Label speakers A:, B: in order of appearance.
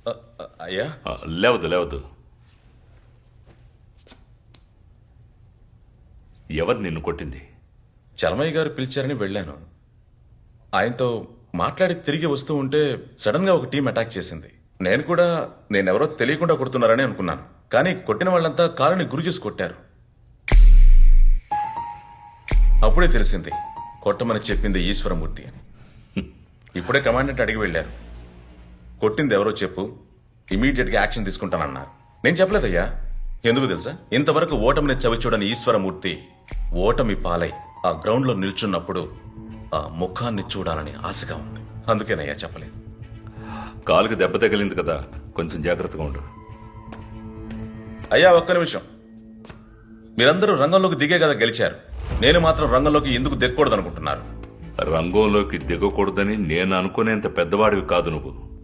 A: అయ్యా
B: లేవదు ఎవరు నిన్ను కొట్టింది?
A: చలమయ్య గారు పిలిచారని వెళ్ళాను. ఆయనతో మాట్లాడి తిరిగి వస్తూ ఉంటే సడన్ గా ఒక టీం అటాక్ చేసింది. నేను కూడా నేనెవరో తెలియకుండా కొడుతున్నారని అనుకున్నాను. కానీ కొట్టిన వాళ్ళంతా కారుని గురి చేసి కొట్టారు. అప్పుడే తెలిసింది కొట్టమని చెప్పింది ఈశ్వరమూర్తి అని. ఇప్పుడే కమాండెంట్ అడిగి వెళ్ళారు. కొట్టింది ఎవరో చెప్పు, ఇమీడియట్ గా యాక్షన్ తీసుకుంటానన్నారు. నేను చెప్పలేదయ్యా. ఎందుకు తెలుసా? ఇంతవరకు ఓటమిని చవిచూడని ఈశ్వరమూర్తి ఓటమి పాలై ఆ గ్రౌండ్ లో నిల్చున్నప్పుడు ఆ ముఖాన్ని చూడాలని ఆశగా ఉంది. అందుకేనయ్యా చెప్పలేదు.
B: కాలుకి దెబ్బ తగిలింది కదా, కొంచెం జాగ్రత్తగా ఉండు.
A: అయ్యా ఒక్క నిమిషం. మీరందరూ రంగంలోకి దిగే కదా గెలిచారు. నేను మాత్రం రంగంలోకి ఎందుకు దిగకూడదనుకుంటున్నారు?
B: రంగంలోకి దిగకూడదని నేను అనుకునేంత పెద్దవాడివి కాదు నువ్వు.